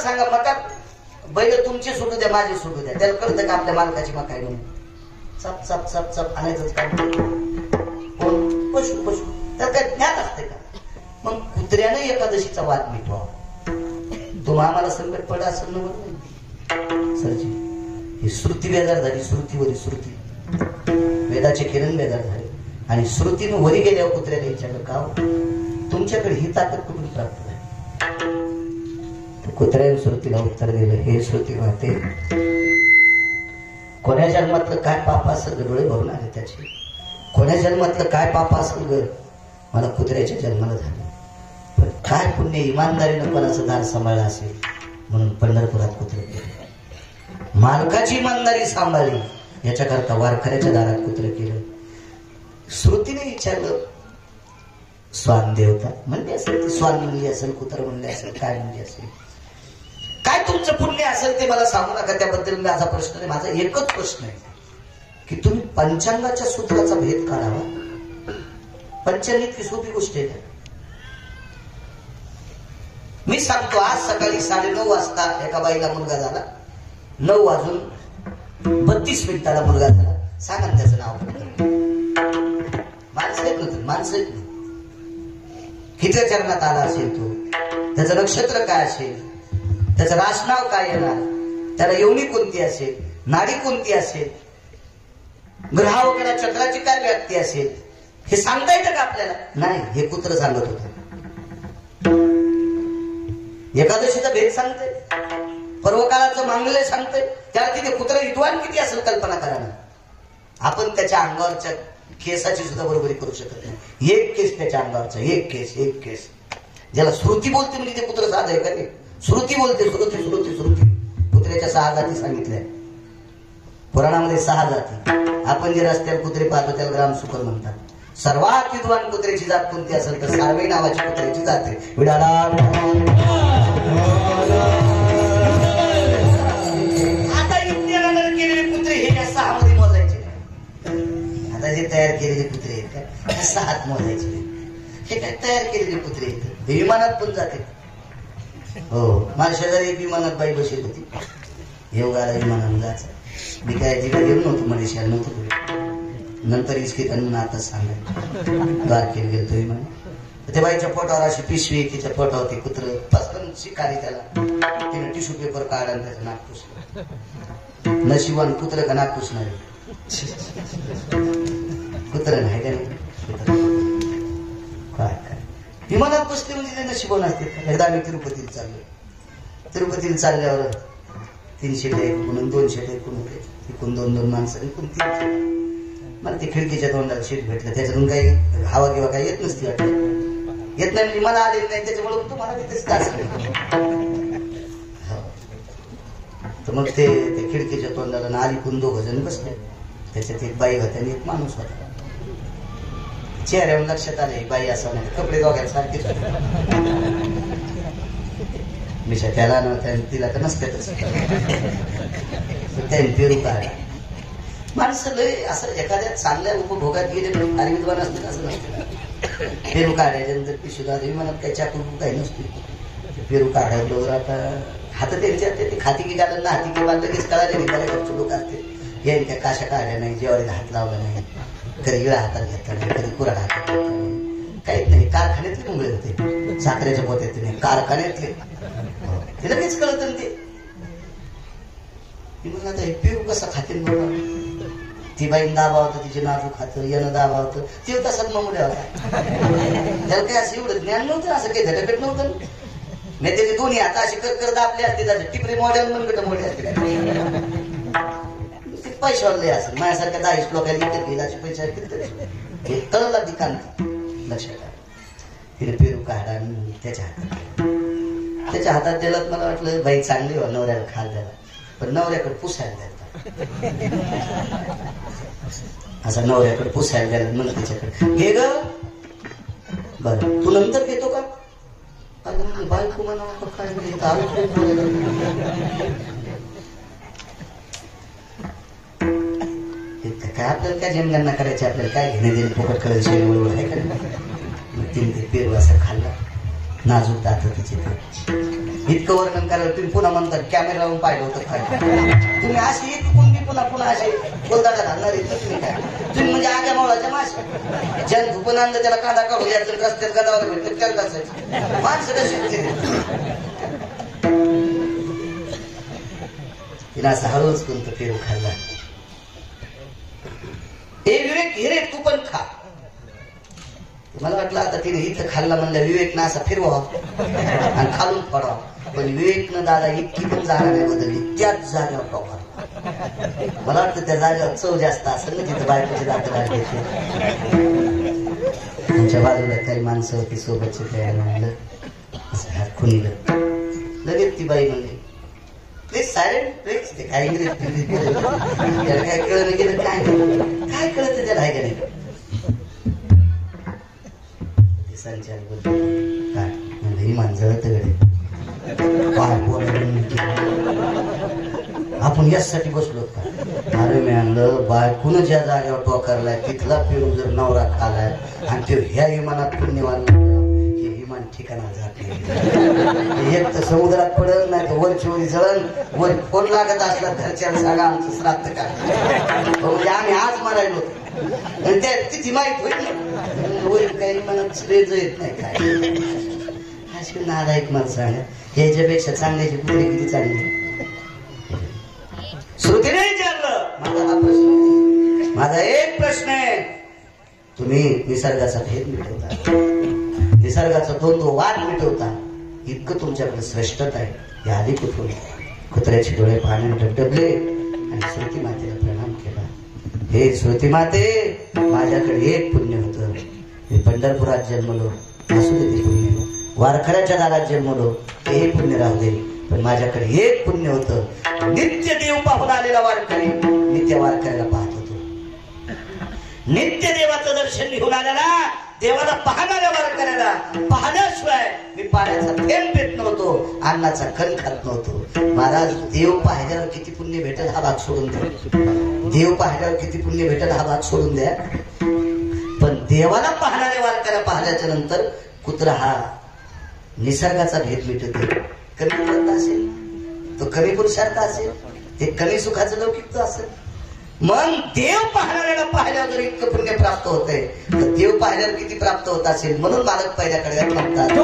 सांगा, मका बैल तुमची सुटू द्या, माझी सुटू द्या, त्याला कळतं का आपल्या मालकाची मका आहे म्हणून? चप चप चप चप आणायचंच काय? कोण? पशु पशु. तर काय ज्ञान असते का? मग कुत्र्याने एकादशीचा वाद मिटवा. तुम्हा आम्हाला संकट पडा असं नव्हतं सरजी. ही श्रुती बेजार झाली, श्रुतीवरी श्रुती. वेदाचे किरण बेजार झाले आणि श्रुतीनं वरी गेल्यावर कुत्र्याला विचारलं, का तुमच्याकडे ही ताकद कुठून प्राप्त झाली? कुत्र्याने श्रुतीला उत्तर दिलं, हे श्रुती वाहते, कोण्या जन्मातलं काय पाप असेल, डोळे भरून आले त्याचे. कोण्या जन्मातलं काय पाप असेल ग, मला कुत्र्याच्या जन्माला झालं. पण काय पुण्य इमानदारीनं कोणाचं दार सांभाळलं असेल म्हणून पंढरपुरात कुत्रे केले. मालकाची इमानदारी सांभाळली याच्याकरता वारकऱ्याच्या दारात कुत्रे केलं. श्रुतीने विचारलं, स्वान देवता म्हणली असेल, ती स्वान म्हणली असेल, कुत्र म्हणले असेल, काय म्हणली असेल, काय तुमचं पुण्य असेल ते मला सांगू नका. त्याबद्दल माझा प्रश्न नाही. माझा एकच प्रश्न आहे की तुम्ही पंचांगाच्या सूत्राचा भेद काढावा. पंचांग इतकी सोपी गोष्ट आहे. मी सांगतो, आज सकाळी 9:30 वाजता एका बाईला मुलगा झाला. 9:32 मुलगा झाला. सांगा ना त्याचं नाव. माणसं येत नव्हतं, माणसं येत नाही. किती चरणात आला असेल तो, त्याचं नक्षत्र काय असेल, त्याचं राशनाव काय येणार, त्याला योनी कोणती असेल, नाडी कोणती असेल, ग्रहावकडा चक्राची काय व्याप्ती असेल, हे सांगता येतं का आपल्याला? नाही. हे कुत्र सांगत होतं. एकादशीचा भेद सांगते, पर्वकाळाचं मांगल्य सांगते. त्याला तिथे कुत्र विद्वान किती असेल कल्पना करा ना. आपण त्याच्या अंगावरच्या केसाची सुद्धा बरोबरी करू शकत नाही. एक केस त्याच्या अंगावरचा, एक केस, एक केस. ज्याला श्रुती बोलते म्हणजे ते कुत्र साध आहे का? ते श्रुती बोलते. श्रुती श्रुती श्रुती. कुत्र्याच्या 6 जाती सांगितल्या पुराणामध्ये. 6 जाती. आपण जे रस्त्यावर कुत्रे पाहतो त्याला ग्रामसुकर म्हणतात. सर्वात विद्वान कुत्र्याची जात कोणती असेल तर सार्वे नावाची कुत्र्याची जात आहे. विडाला आता इतके केलेले कुत्रे हे या 6 मध्ये मोजायचे. आता जे तयार केलेले कुत्रे आहेत त्या 6 मोजायचे. हे काय तयार केलेले कुत्रे आहेत. विमानात पण जाते. हो, माझ्या शेजारी एक विमानात बाई बसली होती. योगाला विमानानं जायचं. मी काय तिला गेलो नव्हतो, मलेशियाला नव्हतो. नंतर इस्कित म्हणून आता सांगायचं द्वारकेला गेलतो विमान. त्या बाईच्या पोटावर अशी पिशवी, तिच्या पोटावर ते कुत्र पसकन शिकारी. त्याला तिने टिश्यू पेपर काढा आणि त्याचं नाक पुसलं. नशिबान कुत्र का नाक पुसणार? कुत्र नाही त्याने. काय काय विमानात बसले म्हणजे ते नशिबान असते. एकदा आम्ही तिरुपतीला चाललो. तिरुपतीला चालल्यावर 300 म्हणून 200 होते. एकूण 2 माणसं, एकूण 300. मला ते खिडकीच्या तोंडाला शीट भेटलं. त्याच्यातून काही हवा किंवा काही येत नसती वाटत. येत नाही म्हणजे मला आलेली नाही, त्याच्यामुळे तुम्हाला तिथेच तास. तर मग ते खिडकीच्या तोंडाला आलीकून 2 जण बसले. त्याच्यात एक बाई होती आणि एक माणूस होता. चेहऱ्यावर लक्षात आले बाई असं नाही. कपडे दोघांना सारखेच होते. मिशा त्याला नव्हत्या तिला तर नसत्यातच. त्याने पेरू काढला. माणसं लय असं एखाद्या चांगल्या उपभोगात गेले आणि विद्वान असतील असं नसतं. पेरू काढायच्यानंतर पिशूला विमानात काही चाकू काही नसते. पेरू काढायला आता हात त्यांच्या ते खाती की घालत ना, हाती की बांधलं लगेच कळाले नाही. बऱ्याच लोक असते याने त्या काशा काढल्या नाही, जेवारीला हात लावला नाही, कधी इळा हातात घेतला नाही, कधी कुऱ्हाड हातात घेतला नाही, काहीच नाही. कारखान्यातले मुंगळे होते, साखरेच्या पोत्यात नाही, कारखान्यातले. ते लगेच कळत ते. म्हणून आता हे पेरू कसा खातील बघा. ती बाईन दाबा होतं, तिचे नाजू खातं, यानं दाबा होतं. ते तसंच ममुड्या होता. त्याला काही असं एवढं ज्ञान नव्हतं, असं काही झटकट नव्हतं. नाही त्याचे दोन्ही आता असे कर दाबले असते, त्याचे टिपरे मॉडेल मनगट मोठे असते. पैशावर असं माझ्यासारख्या 10 लोकांनी इतर केलं असे पैसे हे कळला दिकान लक्षात आलं. तिने पेरू काढा आणि त्याच्या हातात दिलं. मला वाटलं बाई चांगली हो, नवऱ्याला खाल द्यायला. पण नवऱ्याकडे पुसायला द्यायला. असा नवऱ्याकडे पुसायला द्यायला म्हणून तिच्याकडे घे ग. बरं तू नंतर घेतो का? बायको म्हणा काय काय आपल्याला काय जनगणना करायची, आपल्याला काय घेणे देणे पोकट करायची बरोबर आहे का? मग तिने ते पेरू असा खाल्ला. नाजूक दात तिचे ते इतकं वर्णन करायला तुम्ही पुन्हा म्हणतात कॅमेरा लावून पाहिलं होतं काय तुम्ही अशी इतकून बी पुन्हा पुन्हा असे बोलताना घालणार तुम्ही काय तुम्ही म्हणजे आग्या मावळाच्या माशा ज्यानं झुपून आणलं त्याला कांदा काढू याचं रस्त्यात गदावर भेटत त्याला कसायचं माणसं कशी तिला असं हळूच कोणतं पेरू खाल्ला हे विवेक हिरे तू पण खा मला वाटलं आता तिने इथं खाल्ला म्हणलं विवेकनं असा फिरवा आणि खालून पडावा पण विवेकनं दादा इतकी पण जागा नाही बदलली त्याच जागेवर टोका मला वाटतं त्या जागेवर चव जास्त असेल ना तिथं बायकोची दात लागली आमच्या बाजूला काही माणसं होती सोबतची तयार म्हणलं असं हात खुनीलं लगेच ती बाई म्हणली प्लीज सायलेंट प्लीज ते काय इंग्रजी त्याला काय कळलं गेलं काय कळत त्याला आहे का नाही संचार बोलतो काय म्हणजे ही माणसं गडे आपण यासाठी बसलो का अरे मी आणलं बायकून ज्या जागेवर टोकारलाय तिथला पेरू जर नवरा खालाय आणि ते ह्या विमानात पुण्यवान हे विमान ठिकाणा जात नाही एक तर समुद्रात पडल नाही तर वरची वरी जळण वर फोन लागत असला घरच्याला सांगा आमचं श्राद्ध का म्हणजे आम्ही आज मरायलो आणि त्या तिची माहित होईल ना वरील काही विमानात श्रेज येत नाही काय अशी नालायक माणसं आहे ह्याच्यापेक्षा चांगल्याची पुढे किती चांगली श्रुतीने विचारलं माझा हा प्रश्न माझा एक प्रश्न आहे तुम्ही निसर्गाचा भेद मिटवता निसर्गाचा द्वंद्व वाद मिटवता इतकं तुमच्याकडे श्रेष्ठता आहे हे आधी कुठून कुत्र्याचे डोळे पाण्याने डबडबले आणि श्रुती मातेला प्रणाम केला हे श्रुती माते माझ्याकडे एक पुण्य होतं मी पंढरपुरात जन्मलो असू दे ते पुण्य वारकऱ्याच्या दारात जन्मलो ते पुण्य राहू दे पण माझ्याकडे एक पुण्य होतं नित्य देव पाहून आलेला वारकरी मी त्या वारकऱ्याला पाहत होतो नित्य देवाचं दर्शन घेऊन आलेला देवाला पाहणाऱ्या वारकऱ्याला पाहण्याशिवाय मी पाण्याचा थेंब पेत नव्हतो अन्नाचा कण खात नव्हतो महाराज देव पाहिल्यावर किती पुण्य भेटेल हा भाग सोडून द्या देव पाहिल्यावर किती पुण्य भेटेल हा भाग सोडून द्या पण देवाला पाहणाऱ्या वारकऱ्या पाहिल्याच्या नंतर कुत्रा हा निसर्गाचा भेद मिटतो कमी व्रत असेल तो कमी पुरुषार्थ असेल ते कमी सुखाचं लौकिकचं असेल मग देव पाहणाऱ्याला पाहिल्यावर जर इतकं पुण्य प्राप्त होतंय तर देव पाहिल्यावर किती प्राप्त होत असेल म्हणून मालक पहिल्याकडे म्हणतात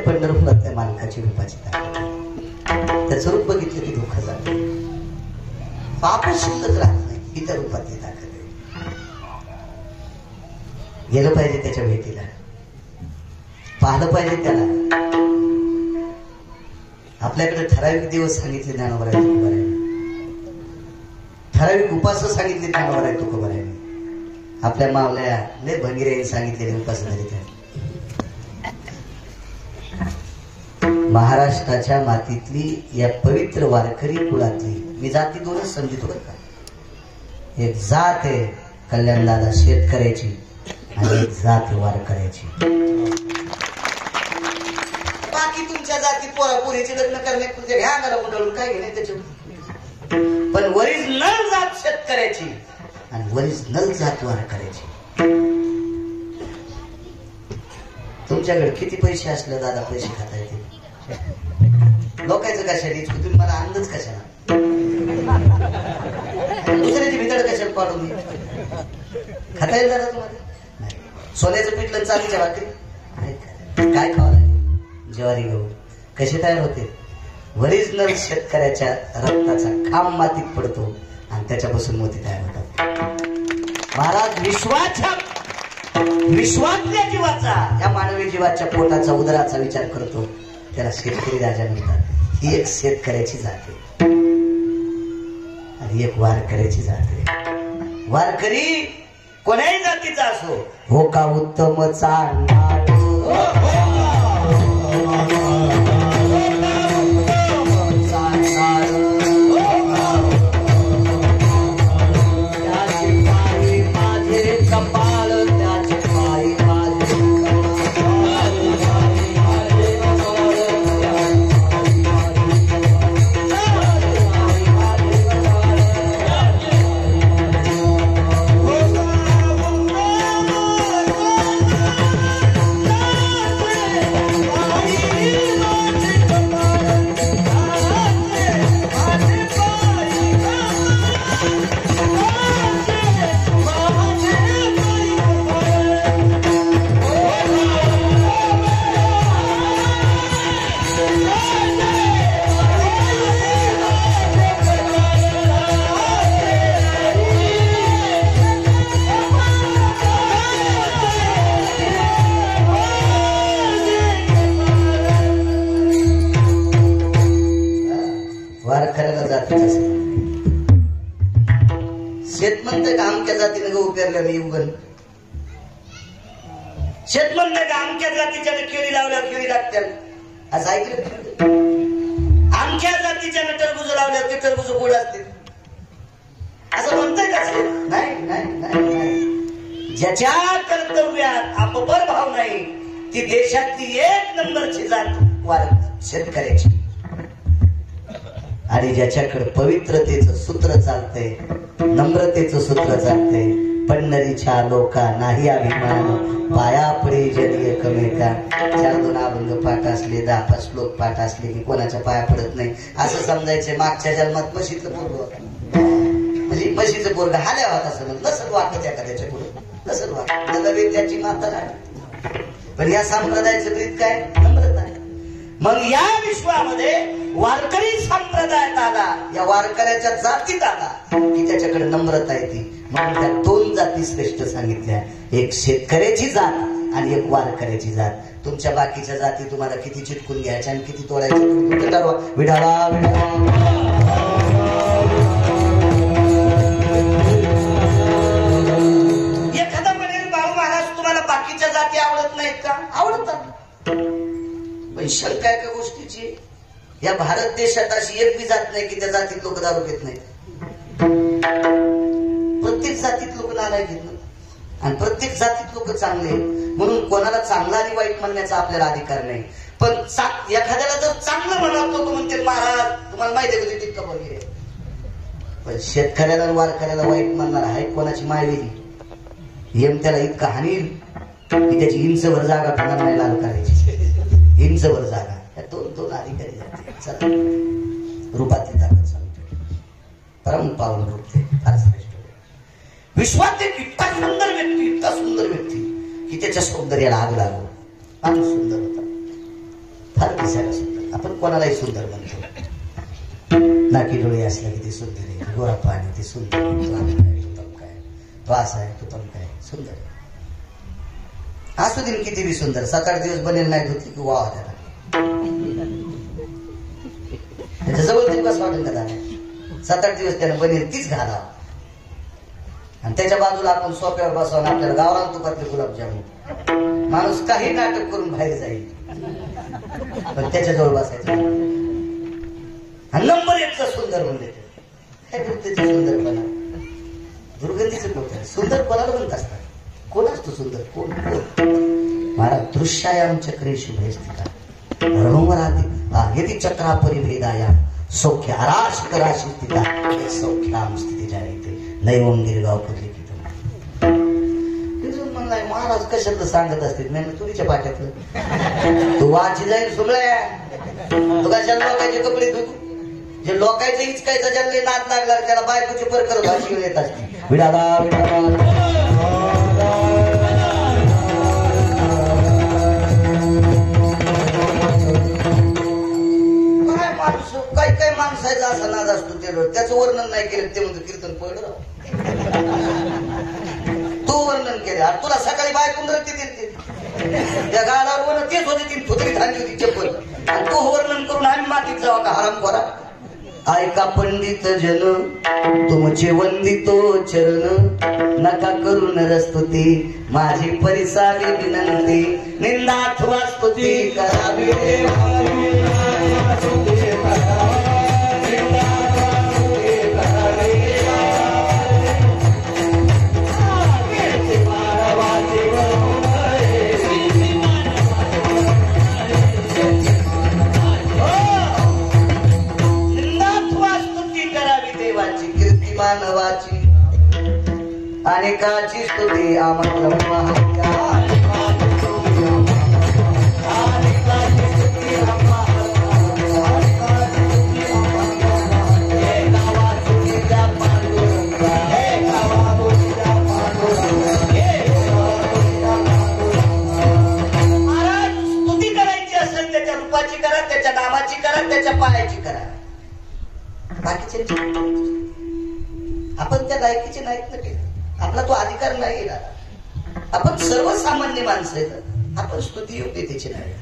पंढरपुरात त्या मालकाची रूपाची ताकद त्याचं रूप बघितलं की दुःख झालं पाप शिल्लक राहत नाही ही त्या रूपातली ताकद आहे गेलं पाहिजे त्याच्या भेटीला पाहिलं पाहिजे त्याला आपल्याकडे ठराविक दिवस सांगितले ज्ञानोबा तुकोबारायांनी ठराविक उपास सांगितले ज्ञानोबा तुकोबारायांनी आपल्या मावल्या लय भंगीरे सांगितलेले उपास झाले त्या महाराष्ट्राच्या मातीतली या पवित्र वारकरी कुळातली मी जाती दोनच समजतो बरं का एक जात आहे कल्याणदादा शेतकऱ्याची आणि एक जात वारकऱ्याची बाकी तुमच्या जाती असती पोरापोरीचे लग्न करण्यात तुझ्या ह्या अंगाला गुंडाळून काय घेणे त्याच्या. पण ओरिजिनल जात शेतकऱ्याची आणि ओरिजिनल जात वारकऱ्याची. तुमच्याकडे किती पैसे असले दादा पैसे खाता येते लोकांचं कशाने तुम्ही मला अंदाज कशाला दुसऱ्याची भितड कशाला पाडून खाता येईल दादा तुम्हाला. नाही सोन्याचं पिठलं चांदीच्या भाकरी काय खावं लागेल ज्वारी गहू कसे तयार होते. ओरिजिनल शेतकऱ्याच्या रक्ताचा खांब मातीत पडतो आणि त्याच्यापासून मोती तयार होतात. महाराज विश्वातल्या जीवाचा या मानवी जीवाच्या पोटाचा उदराचा विचार करतो त्याला शेतकरी राजा म्हणतात. ही एक शेतकऱ्याची जात आहे आणि एक वारकऱ्याची जात आहे. वारकरी कोणाही जातीचा असो हो का उत्तम चांगला शेत म्हणते का आमच्या जातीने गहू पेरल्या मी उगल. शेत म्हणते का आमच्या जातीच्या केळी लावल्या केळी लागतात असं ऐकलं. आमच्या जातीच्या टरबूज लावल्या ते टरबूज गोड असते असं म्हणतंय का. नाही नाही नाही. ज्याच्या कर्तव्यात अपपर भाव नाही ती देशातली एक नंबरची जात शेतकऱ्याची. आणि ज्याच्याकडे पवित्रतेचं सूत्र चालतंय नम्रतेचं सूत्र चालतंय. पंढरीच्या लोका नाही अभिमान पाया पडे जली एकमेका. 4-2 अभंग पाठ असले 10-5 श्लोक पाठ असले की कोणाच्या पाया पडत नाही असं समजायचंय. मागच्या जन्मात म्हशीचं पोरग होतं म्हणजे म्हशीचं पोरग हाल्या होता समज नसल वाटत एखाद्याच्या पुढे नसल वाटत नव्हे त्याची माता राहते. पण या संप्रदायाचं ब्रीत काय नम्रता. मग या विश्वामध्ये वारकरी संप्रदायात आला या वारकऱ्याच्या जातीत आला की त्याच्याकडे नम्रता येते. म्हणून त्या 2 जाती श्रेष्ठ सांगितल्या. एक शेतकऱ्याची जात आणि एक वारकऱ्याची जात. तुमच्या बाकीच्या जाती तुम्हाला किती चिटकून घ्यायच्या आणि किती तोडायच्या तुम्ही ठरवा. विडाळा एखादा म्हणेल बाळू महाराज तुम्हाला बाकीच्या जाती आवडत नाहीत का. आवडतात पण शंका एका गोष्टीची या भारत देशात अशी एक बी जात नाही की त्या जातीत लोक दारू घेत नाहीत. प्रत्येक जातीत लोक नाराय घेत नाही आणि प्रत्येक जातीत लोक चांगले. म्हणून कोणाला चांगला आणि वाईट म्हणण्याचा आपल्याला अधिकार नाही. पण एखाद्याला जर चांगलं म्हणत तो म्हणते महाराज तुम्हाला माहिती आहे का तितकं बघे. पण शेतकऱ्याला आणि वारकऱ्याला वाईट म्हणणार आहे कोणाची मायवेली येम त्याला इतका हानील की त्याची इंचभर जागा ठेवणार नाही लाल करायची. इंचभर जागा या 2 अधिकारी जाते. रूपातली ताकद सांगतो परम पावन रूप ते फार श्रेष्ठ. विश्वात एक इतका सुंदर व्यक्ती की त्याच्या सौंदर्याला आग लागो. फार सुंदर होता फार दिसायला सुंदर. आपण कोणालाही सुंदर म्हणतो. नाकी डोळे असल्या की ते सुंदर आहे. गोरा पाणी ते सुंदर. तो तम काय तो असा आहे तो तम काय सुंदर आहे. असू दिन किती बी सुंदर 7-8 दिवस बनेल नाही होती की वाह त्याला त्याच्या जवळ तरी बस वाटेल का त्याला. 7-8 दिवस त्यानं बनेल तीच घालावं आणि त्याच्या बाजूला आपण सोप्यावर बसवून आपल्याला गावरान तुपातले गुलाबजामुन. माणूस काही नाटक करून बाहेर जाईल पण त्याच्याजवळ बसायचं. आणि नंबर 1चा सुंदर म्हणले काय त्याचं सुंदरपणा दुर्गंधीचं कोणतं सुंदर कोणाला म्हणत असतात. कोण असतो सुंदर कोण. महाराज दृश्यायाम चक्रे शुभे स्थिता यदि चक्रा परिभेदाया सौख्य आराशित राशी स्थिता सौख्याम स्थिती जायते नैवम गिरगाव कुठली की म्हणलाय महाराज कशात सांगत असतील नाही तुरीच्या पाट्यातलं तू वाची जाईल सुमळ्या तू कशाला लोकांचे कपडे धुतू जे लोकांचं इचकायचं ज्यांनी नाद लागला त्याला बायकोची परकर भाषी येत असते विडादा काय माणसाचा असा नाद असतो त्याचं वर्णन नाही केलं ते म्हणतो कीर्तन पडलं तू वर्णन केले तुला सकाळी बायकून रक्ती त्या गाडावर तेच होते ती फुतरी खाल्ली होती चप्पल आणि तू वर्णन करून आम्ही मातीत जावा का हराम करा ऐका पंडित जन तुमचे वंदितो चरण नका करून रस्तुती माझी परिसावी विनंती निंदाथवा स्तुती करावी मानवाची अनेकाची स्तुती स्तुती करायची असेल त्याच्या रूपाची करा त्याच्या नामाची करा त्याच्या पायाची करा बाकीचे आपण त्या लायकीचे नाहीत ना आपला तो अधिकार नाही आपण सर्वसामान्य माणसं आहेत आपण स्तुती योग्य त्याची नाही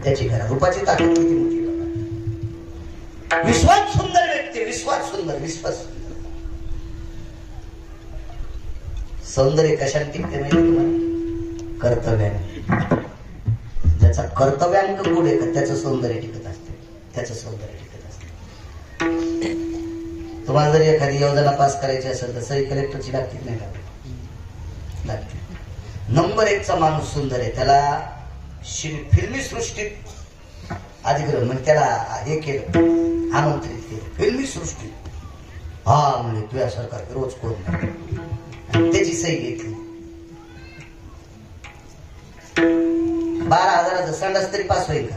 त्याची करा रूपाची ताकद किती मोठी विश्वास सुंदर व्यक्ती विश्वास सुंदर सौंदर्य कशाने टिकते माहिती तुम्हाला कर्तव्याने ज्याचा कर्तव्यांक पुढे त्याचं सौंदर्य टिकत असते त्याचं सौंदर्य टिकत असते तुम्हाला जर एखादी योजना पास करायची असेल तर सही कलेक्टरची लागते नाही लागते नंबर 1 चा माणूस सुंदर आहे त्याला फिल्मी सृष्टीत अधिग्रहण म्हणजे त्याला हे केलं आमंत्रित केलं फिल्मी सृष्टीत हा म्हणजे तुझ्यासारखा रोज कोण नाही त्याची सही घेतली 12,000चा संडास तरी पास होईल का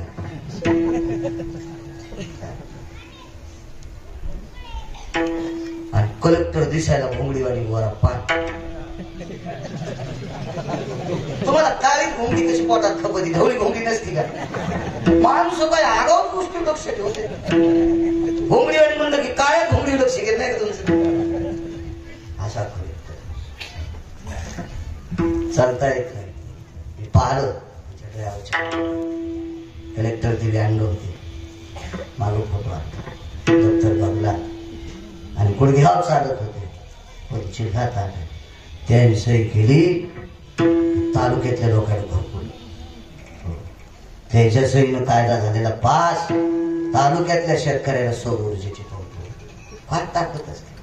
आणि कलेक्टर दिसायला भोंगडीवाणी गोरा पान तुम्हाला काळी भोंगडी कशी पोटात खपती ढवळी भोंगडी नसती का माणूस काय आगाऊ गोष्टी लक्ष ठेवते भोंगडीवाणी म्हणलं की काळ्या भोंगडी लक्ष घेत नाही का तुमचं अशा कलेक्टर चालता येत नाही पाहिलं कलेक्टर दिले अंग होते मागं फोटो दप्तर बघला आणि गुडघ्यावर चालत होते पण चिल्हात आले त्यांनी सही केली तालुक्यातल्या लोकांनी भरपूर त्याच्या सहीनं कायदा झालेला पास तालुक्यातल्या शेतकऱ्याला सौर ऊर्जेची फार ताकद असते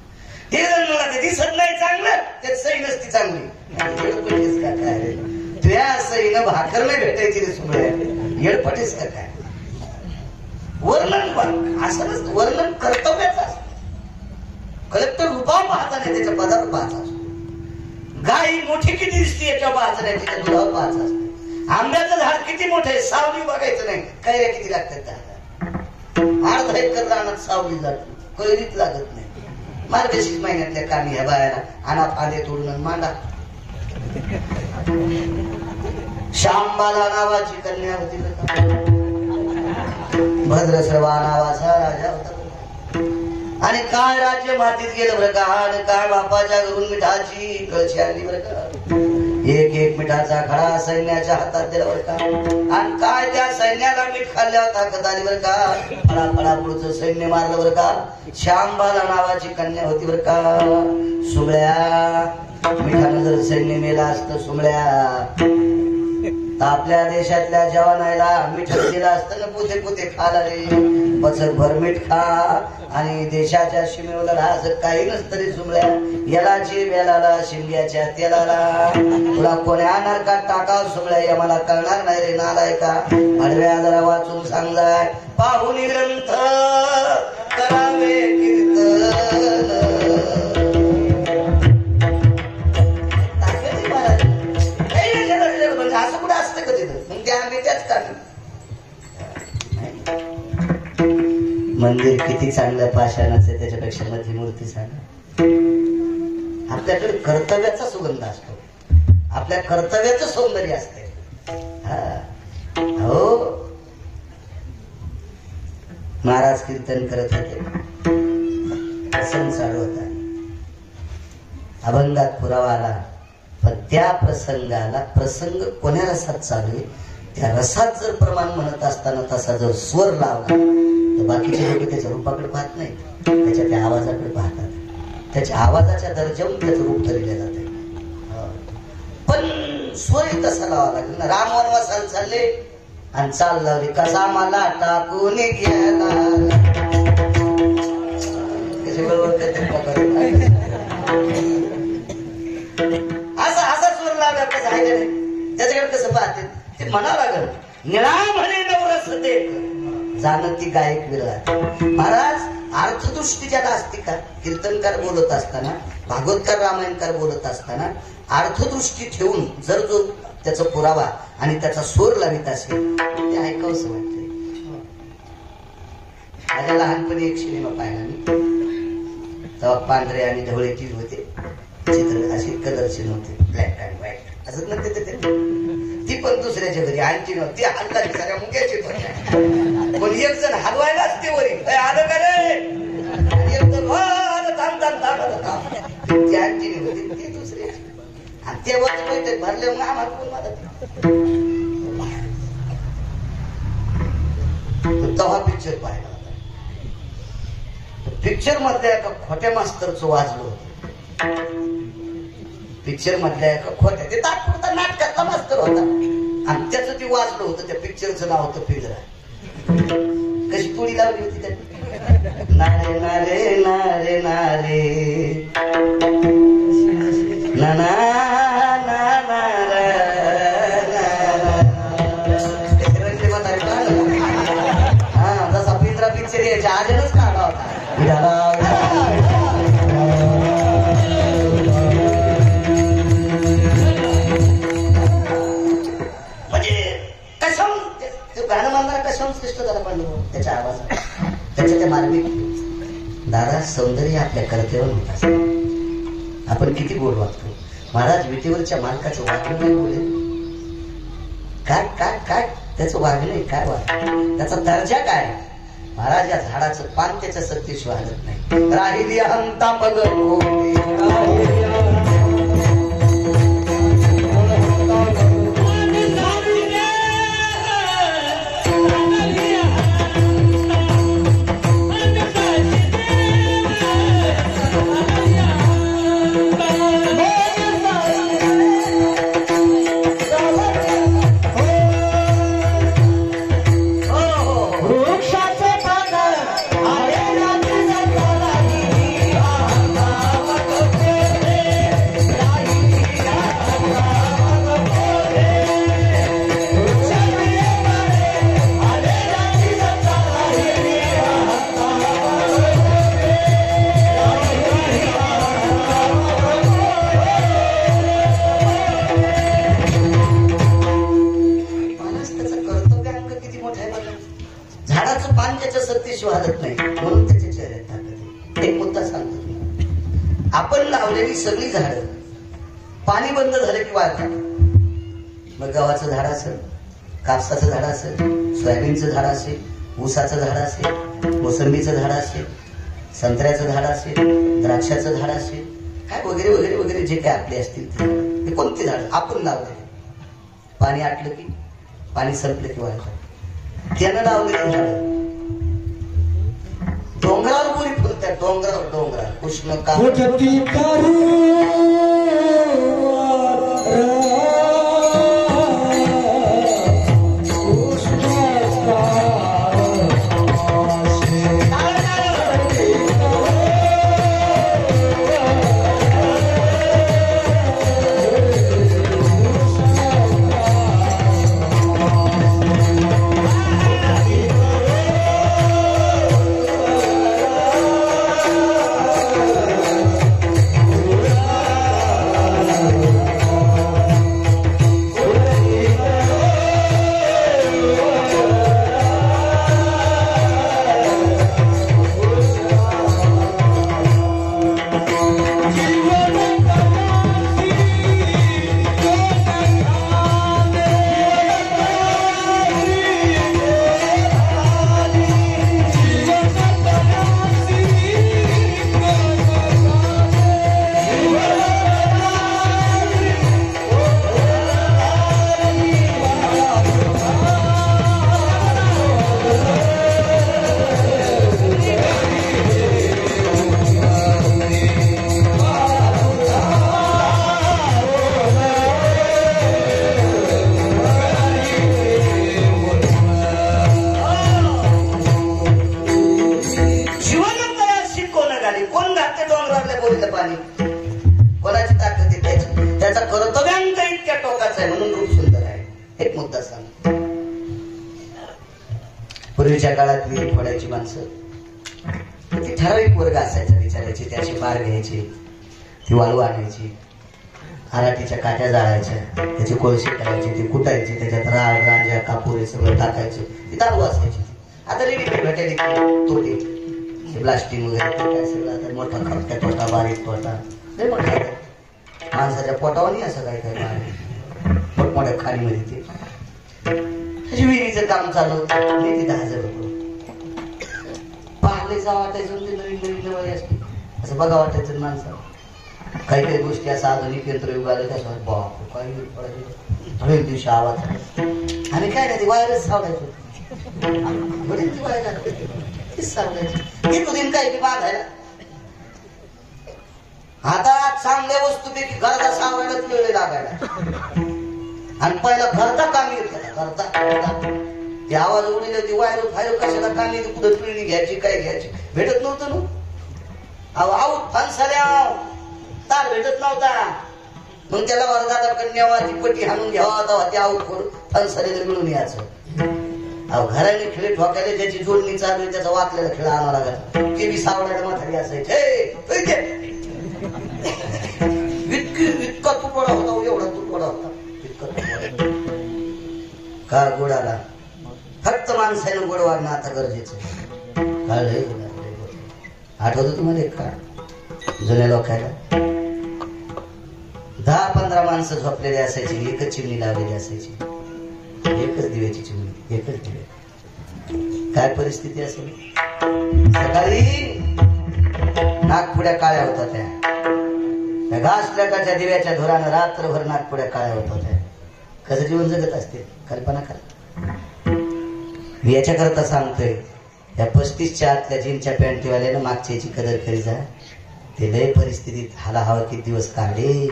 ते जर मला ते दिसत नाही चांगलं त्यात सही नसती चांगली काय तुझ्या सहीनं भाकर नाही भेटायची रे सुमळ्या येडपटेस का काय वर्णन असं नसतं वर्णन कर्तव्याचं असतं कलेक्टर रूपा पाहता नाही त्याच्या पदावर पाहत असतो गाय मोठी किती दिसते याच्या पाहत नाही त्याच्या दुधावर पाहत असते आंब्याचं झाड किती मोठं आहे सावली बघायचं नाही कैऱ्या किती लागतात त्याला 8 एकर रानात सावली जातो कैरीच लागत नाही मार्गशीर्ष महिन्यातल्या कामी ह्या बायाला आणा फांदे तोडून मांडा शांबाला नावाची कन्या होती भद्रश्रवा नावाचा राजा होता आणि काय राज्य मातीत गेलं बरं का आणि काय बापाच्या घरून मिठाची कळशी आणली बरं का एक मिठाचा खडा सैन्याच्या हातात दिला बरं का आणि काय त्या सैन्याला मीठ खाल्ल्यावर ताकद आली बरं का फळा पुढचं सैन्य मारलं बरं का शांबाला नावाची कन्या होती बरं का सुमळ्या मिठानं जर सैन्य मेला असतं सुमळ्या तर आपल्या देशातल्या जवानाला मीठ दिलं असतं ना, पुते पुते खाला रे, बचत भर मीठ खा. आणि देशाच्या सीमेवर असं काही नसतं रे जुमल्या, यालाची बेलाला शिंग्याच्या तेलाला. तुला कोणी आणणार का टाकाव सुमल्या, या मला कळणार नाही रे नालाय का. आडव्या जरा वाचून सांगजाय, पाहुणी ग्रंथ करावे कीर्तन. असं कुठं असतं का तिथं, मग ते आम्ही त्याच काढलं. मंदिर किती चांगलं पाषाणाचं, त्याच्यापेक्षा मध्ये मूर्ती सांगा. आपल्याकडे कर्तव्याचा सुगंध असतो, आपल्या कर्तव्याचं सौंदर्य असते. हो, महाराज कीर्तन करत होते, प्रसंग चालू होता, अभंगात पुरावा आला. पण त्या प्रसंगाला, प्रसंग कोण्या रसात चालू आहे, त्या रसात जर प्रमाण म्हणत असताना तसा जर स्वर लावला तर बाकीचे लोक त्याच्या रूपाकडे पाहत नाही, त्याच्या त्या आवाजाकडे पाहतात. त्याच्या आवाजाच्या दर्जावून त्याचं रूप ठरले जाते. पण स्वरही तसा लावा लागेल ना. राम वनवासाला चालले आणि चाल लावली, कसा मला टाकून गेला. कसे बरोबर त्याच्याकडे कसं पाहते ते म्हणावं लागल. निळा म्हणे नवरस देख जाणती गायक विरला. महाराज अर्थदृष्टी ज्याला असते का, कीर्तनकार बोलत असताना, भागवतकार रामायणकार बोलत असताना अर्थदृष्टी ठेवून जर जो त्याचा पुरावा आणि त्याचा स्वर लावित असेल ते ऐकावंसं वाटतंय. माझ्या लहानपणी एक सिनेमा पाहिला मी, तेव्हा पांढरे आणि ढवळे टीव्ही होते, चित्र अशी कलरचे नव्हते, ब्लॅक अँड व्हाईट असं नव्हते ते. ती पण दुसऱ्याच्या घरी आणखी नव्हती, हल्ला सगळ्या मुक्याची पण एक जण हलवायलाच ते वरी आलं का रे, ती आणखी नव्हती, ती दुसऱ्याची. आणि तेव्हा बैठक भरले, मग आम्हाला कोण मदत. तेव्हा पिक्चर पाहिला होता. पिक्चर मधल्या एका खोट्या मास्तरचं वाजलं होतं. पिक्चर मधल्या एका खोट्या, ते तात्पुरता नाटकातला मास्तर होता आणि त्याचं ते वाचलं होतं. त्या पिक्चरचं नाव होतं पिंजरा. कशी पुडी लावली होती त्यांनी, नारे नारे नारे नारे ना ना ना ना हा, जसा पिंजरा पिक्चर यायच्या आजच काढला होता. त्याच्या आवाजात, त्याच्या त्या मार्मिक. दादा सौंदर्य आपल्या कर्तव्यावर होत असत. आपण किती गोड वागतो. महाराज विटेवरच्या मालकाचं वागणं नाही बोलेल. काय काय काय त्याचं वागणं काय वाग, त्याचा दर्जा काय. महाराज या झाडाचं पान त्याच्या सत्तेशिवाय हलत नाही. राहिली अंता मग वाढत नाही, म्हणून त्याच्या चेहऱ्यात ताकद. एक मुद्दा सांगतो तुम्हाला. आपण लावलेली सगळी झाडं पाणी बंद झालं की वाढतात. मग गव्हाचं झाड असेल, कापसाचं झाड असेल, सोयाबीनचं झाड असेल, ऊसाचं झाड असेल, मोसंबीचं झाड असेल, संत्र्याचं झाड असेल, द्राक्षाचं झाड असेल, काय वगैरे वगैरे वगैरे जे काय आपले असतील ते कोणती झाड आपण लावलेली. पाणी आटलं की, पाणी संपलं की वाढतात. त्यानं लावलेली झाड डोंगरावर गोरी फुलतात, डोंगरावर डोंगरावर उष्ण का विहिरी फोडायची माणसं. ती ठराविक वर्ग असायचा बिचारायची. त्याची बार घ्यायची, ती वाळू आणायची, हराटीच्या काट्या जाळायच्या, त्याची कोळशी करायची, ती कुटायची, त्याच्यात राळ रांजा कापूर हे सगळं टाकायचं. ती दारू असायची. आता रेडीमेड भेटायली तोटे ब्लास्टिंग वगैरे काय सगळं. आता मोठा खपक्या तोटा, बारीक तोटा, लय मोठा माणसाच्या पोटावर नाही असं काय काय मोठमोठ्या खाणीमध्ये ते त्याची विहिरीचं काम चालू होतं. नाही ती 10,000 रुपये पाहलेचा वाटायचं. ते नवीन नवीन नवरी असते असं बघा वाटायचं माणसाला. काही काही गोष्टी असं आधुनिक यंत्रयुग आलं त्याच्यावर बाप काही ठळेल दिवशी आवाज. आम्ही काय नाही वायरच सावडायचो. बरीच ती वायर तीच सावडायची. हे तुझीन काही बांधायला. आता चांगल्या वस्तूपैकी घरचा सावडायला वेळ लागायला. आणि पहिला घरचा काम येत घरचा ती आवाज उडली होती. वायर फायर कशाला काम येते. कुठं पिळणी घ्यायची काय घ्यायची भेटत नव्हतं ना. अहो आऊट फणसाल्या तार भेटत नव्हता. मग त्याला वर्गात कन्यावा ती पट्टी हाणून घ्यावा तेव्हा ते आऊट करून फणसाल्याला मिळून यायचं. अहो घराने खेळ ठोकायला ज्याची जोडणी चालू आहे त्याचा वाकलेला खेळ आणावा लागत. ते बी सावडायला म्हातारी असायचे. इतका तुटवडा होता, एवढा तुटवडा होता, इतका तुटवडा. का गोड आला. फक्त माणसानं गोड वाढणं आता गरजेचं. काळ आठवतं तुम्हाला एक काळ जुन्या लोकांना 10-15 माणसं झोपलेली असायची. एकच चिमणी लावलेली असायची. एकच दिव्याची चिमणी, एकच दिवे. काय परिस्थिती असेल. सकाळी नागपुड्या काळ्या होत्या. त्या घासलेटाच्या दिव्याच्या धुरानं रात्रभर नागपुड्या काळ्या होत होत्या. कसं जीवन जगत असते कल्पना करा. मी याच्या करता सांगतोय या 35च्या आतल्या जीनच्या पॅन्टीवाल्यानं मागच्या याची कदर करी जा. ते लय परिस्थितीत हाला हवा किती दिवस काढले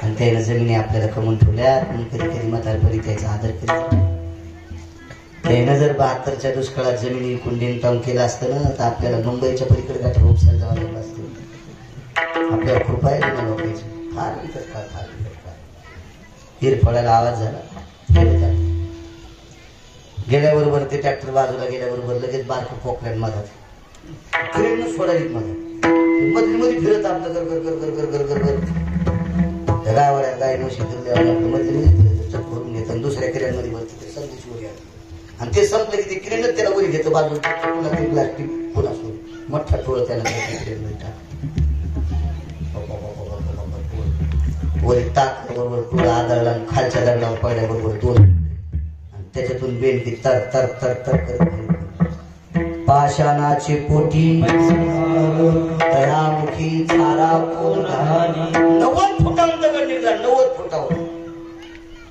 आणि त्यानं जमिनी आपल्याला कमवून ठेवल्यात. म्हणून कधी कधी म्हातारपणी त्याचा आदर करीत. त्यानं जर 72च्या दुष्काळात जमिनी कुंडीन काम केलं असतं ना तर आपल्याला मुंबईच्या पलीकडे गाठी उपसायला जावं लागलं असतं. आपल्याला कृपा आहे ना लोकांची. फार विकत फार हिरफळाला आवाज झाला. गेल्याबरोबर ते ट्रॅक्टर बाजूला गेल्याबरोबर लगेच बारकं पोकल्यान मधात क्रेन सोडायला मधात मधली मध्ये फिरत आपलं गर गर गर गर गर गर गर गावाला गाय म्हशी फिरल्यावर आपलं मधली मध्ये फिरत चट भरून घेत आणि दुसऱ्या क्रेनमध्ये भरते. ते संदेश वर आले आणि ते संपलं की ते क्रेनच त्याला वरी घेतं बाजूला. पुन्हा ते प्लास्टिक पुन्हा सोड मोठा टोळ त्याला क्रेनमध्ये टाक वरी टाक बरोबर पुढं आदळला आणि खालच्या दगडावर पडल्याबरोबर 2 आणि त्याच्यातून बेंडी तर तर तर तर करत पाषाणाची पोटी तयामुखी चारा 90 फुटावर दगड निघला. 90 फुटावर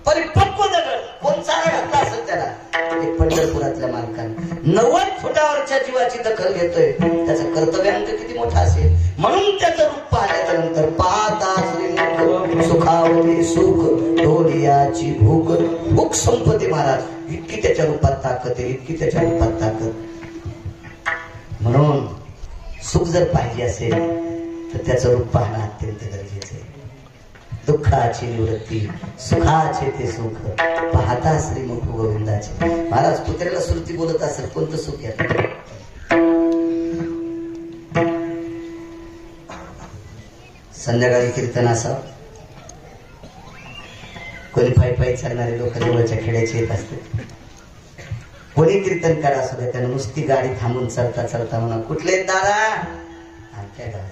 परिपक्व दगड. कोण चारा घातला असेल त्याला. पंढरपुरातल्या मालकाने 90 फुटावरच्या जीवाची दखल घेतोय. त्याचं कर्तव्यांक किती मोठा असेल. म्हणून त्याचं रूप पाहण्याच्या नंतर पाहता श्रीमुख सुखावते सुख ढोलियाची भूक. भूक संपते महाराज. इतकी त्याच्या रूपात ताकद आहे, इतकी त्याच्या रूपात ताकद. म्हणून सुख जर पाहिजे असेल तर त्याचं रूप पाहणं अत्यंत गरजेचं आहे. दुःखाची निवृत्ती सुखाचे ते सुख पाहता श्रीमुख गोविंदाचे. महाराज कुत्र्याला श्रुती बोलत असेल कोणतं सुख आहे. संध्याकाळी कीर्तन असावं. कोणी पायी पायी चालणारे लोक जवळच्या खेड्याचे येत असते. कोणी कीर्तन करा असू द्या त्यानं नुसती गाडी थांबून चढता चढता म्हणा कुठले दादा आमच्या गावाचे